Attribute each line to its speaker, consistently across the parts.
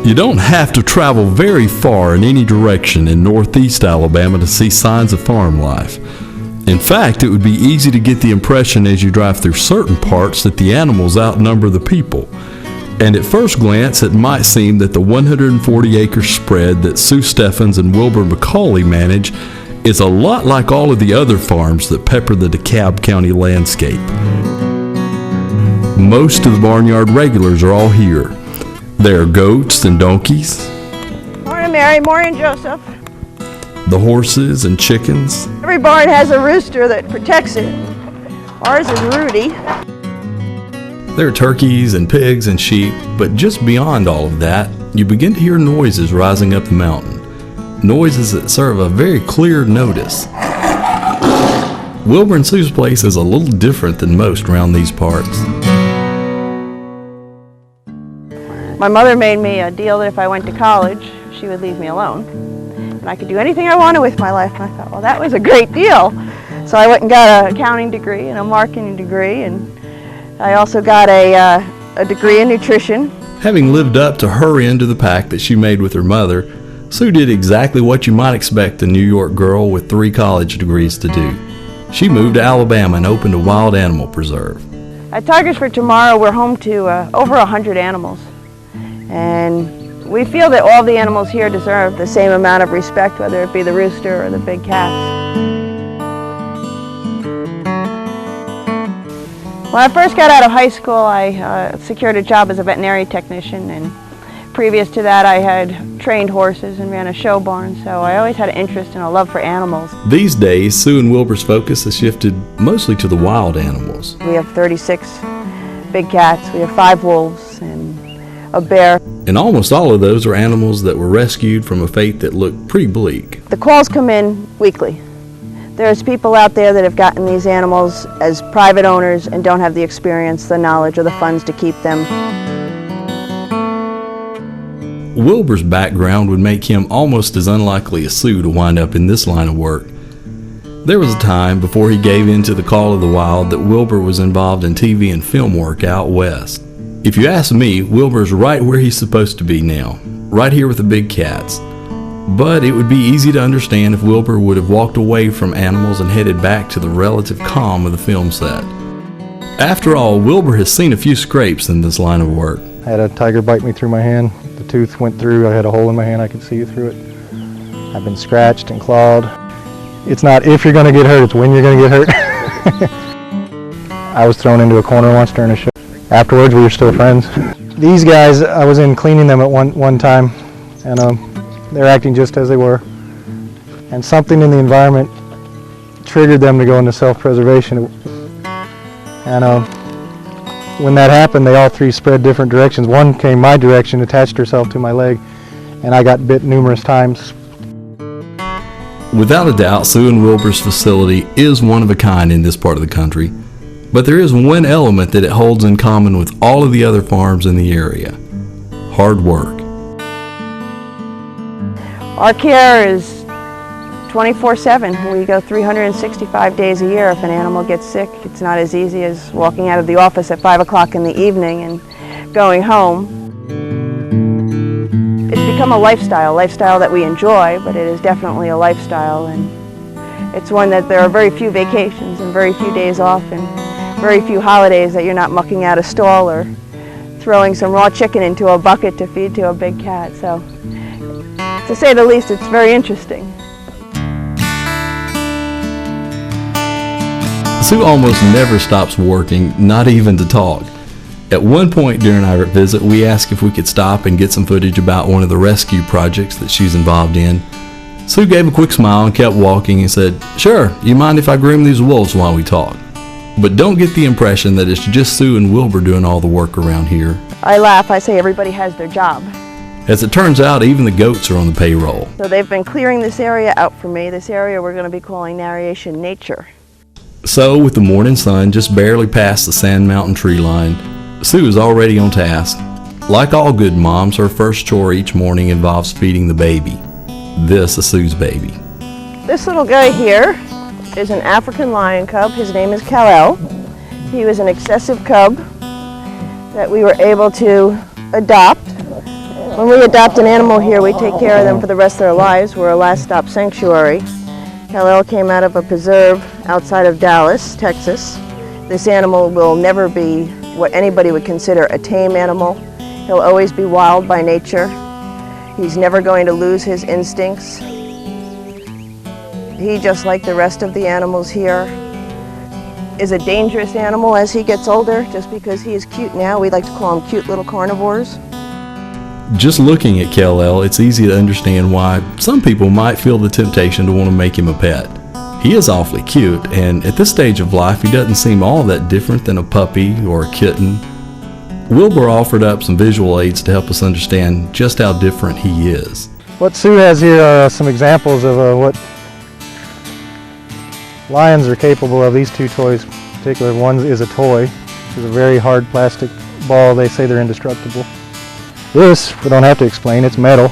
Speaker 1: You don't have to travel very far in any direction in northeast Alabama to see signs of farm life. In fact, it would be easy to get the impression as you drive through certain parts that the animals outnumber the people. And at first glance, it might seem that the 140-acre spread that Sue Steffens and Wilbur McCauley manage is a lot like all of the other farms that pepper the Dekalb County landscape. Most of the barnyard regulars are all here. There are goats and donkeys.
Speaker 2: Morning, Mary. Morning, Joseph.
Speaker 1: The horses and chickens.
Speaker 2: Every barn has a rooster that protects it. Ours is Rudy.
Speaker 1: There are turkeys and pigs and sheep, but just beyond all of that, you begin to hear noises rising up the mountain. Noises that serve a very clear notice. Wilbur and Sue's place is a little different than most around these parts.
Speaker 2: My mother made me a deal that if I went to college, she would leave me alone. And I could do anything I wanted with my life. And I thought, well, that was a great deal. So I went and got an accounting degree and a marketing degree, and I also got a degree in nutrition.
Speaker 1: Having lived up to her end of the pact that she made with her mother, Sue did exactly what you might expect a New York girl with 3 college degrees to do. She moved to Alabama and opened a wild animal preserve.
Speaker 2: At Tigers for Tomorrow, we're home to over 100 animals. And we feel that all the animals here deserve the same amount of respect, whether it be the rooster or the big cats. When I first got out of high school, I secured a job as a veterinary technician, and previous to that I had trained horses and ran a show barn, so I always had an interest and a love for animals.
Speaker 1: These days, Sue and Wilbur's focus has shifted mostly to the wild animals.
Speaker 2: We have 36 big cats, we have 5 wolves, and a bear.
Speaker 1: And almost all of those are animals that were rescued from a fate that looked pretty bleak.
Speaker 2: The calls come in weekly. There's people out there that have gotten these animals as private owners and don't have the experience, the knowledge, or the funds to keep them.
Speaker 1: Wilbur's background would make him almost as unlikely as Sue to wind up in this line of work. There was a time before he gave in to the call of the wild that Wilbur was involved in TV and film work out west. If you ask me, Wilbur's right where he's supposed to be now, right here with the big cats. But it would be easy to understand if Wilbur would have walked away from animals and headed back to the relative calm of the film set. After all, Wilbur has seen a few scrapes in this line of work.
Speaker 3: I had a tiger bite me through my hand. The tooth went through. I had a hole in my hand. I could see through it. I've been scratched and clawed. It's not if you're going to get hurt, it's when you're going to get hurt. I was thrown into a corner once during a show. Afterwards, we were still friends. These guys, I was in cleaning them at one time, and they're acting just as they were. And something in the environment triggered them to go into self-preservation. And when that happened, they all 3 spread different directions. One came my direction, attached herself to my leg, and I got bit numerous times.
Speaker 1: Without a doubt, Sue and Wilbur's facility is one of a kind in this part of the country. But there is one element that it holds in common with all of the other farms in the area: hard work.
Speaker 2: Our care is 24/7. We go 365 days a year. If an animal gets sick, it's not as easy as walking out of the office at 5 o'clock in the evening and going home. It's become a lifestyle that we enjoy, but it is definitely a lifestyle, and it's one that there are very few vacations and very few days off and very few holidays that you're not mucking out a stall or throwing some raw chicken into a bucket to feed to a big cat. So, to say the least, it's very interesting.
Speaker 1: Sue almost never stops working, not even to talk. At one point during our visit, we asked if we could stop and get some footage about one of the rescue projects that she's involved in. Sue gave a quick smile and kept walking and said, "Sure, you mind if I groom these wolves while we talk?" But don't get the impression that it's just Sue and Wilbur doing all the work around here.
Speaker 2: I laugh, I say everybody has their job.
Speaker 1: As it turns out, even the goats are on the payroll.
Speaker 2: So they've been clearing this area out for me. This area we're going to be calling Narration Nature.
Speaker 1: So, with the morning sun just barely past the Sand Mountain tree line, Sue is already on task. Like all good moms, her first chore each morning involves feeding the baby. This is Sue's baby.
Speaker 2: This little guy here is an African lion cub. His name is Camel. He was an excessive cub that we were able to adopt. When we adopt an animal here, we take care of them for the rest of their lives. We're a last stop sanctuary. Dekalb came out of a preserve outside of Dallas, Texas. This animal will never be what anybody would consider a tame animal. He'll always be wild by nature. He's never going to lose his instincts. He, just like the rest of the animals here, is a dangerous animal as he gets older. Just because he is cute now, we like to call him cute little carnivores.
Speaker 1: Just looking at Dekalb, it's easy to understand why some people might feel the temptation to want to make him a pet. He is awfully cute, and at this stage of life, he doesn't seem all that different than a puppy or a kitten. Wilbur offered up some visual aids to help us understand just how different he is.
Speaker 3: What Sue has here are some examples of what lions are capable of. These two toys in particular. One is a toy, which is a very hard plastic ball. They say they're indestructible. This, we don't have to explain, it's metal.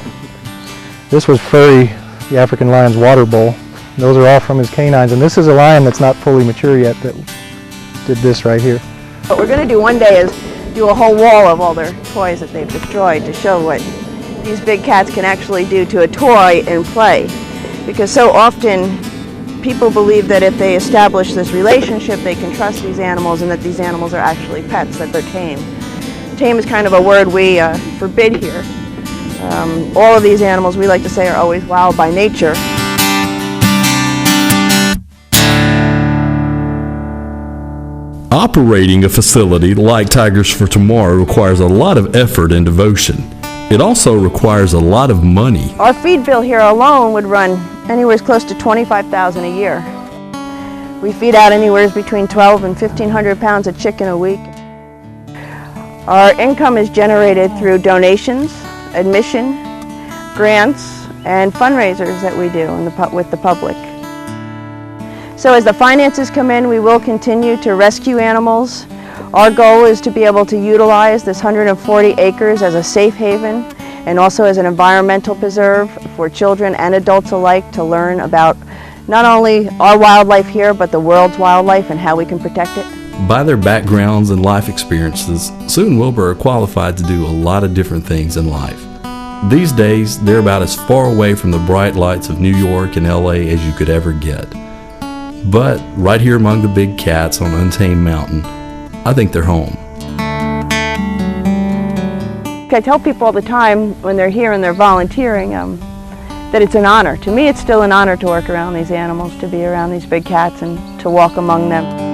Speaker 3: This was Furry, the African lion's water bowl. Those are all from his canines, and this is a lion that's not fully mature yet that did this right here.
Speaker 2: What we're going to do one day is do a whole wall of all their toys that they've destroyed to show what these big cats can actually do to a toy in play. Because so often people believe that if they establish this relationship, they can trust these animals and that these animals are actually pets, that they're tame. Tame is kind of a word we forbid here. All of these animals, we like to say, are always wild by nature.
Speaker 1: Operating a facility like Tigers for Tomorrow requires a lot of effort and devotion. It also requires a lot of money.
Speaker 2: Our feed bill here alone would run anywhere close to $25,000 a year. We feed out anywhere between 1,200 and 1,500 pounds of chicken a week. Our income is generated through donations, admission, grants, and fundraisers that we do with the public. So as the finances come in, we will continue to rescue animals. Our goal is to be able to utilize this 140 acres as a safe haven and also as an environmental preserve for children and adults alike to learn about not only our wildlife here, but the world's wildlife and how we can protect it.
Speaker 1: By their backgrounds and life experiences, Sue and Wilbur are qualified to do a lot of different things in life. These days, they're about as far away from the bright lights of New York and LA as you could ever get. But right here among the big cats on Untamed Mountain, I think they're home.
Speaker 2: I tell people all the time when they're here and they're volunteering that it's an honor. To me, it's still an honor to work around these animals, to be around these big cats and to walk among them.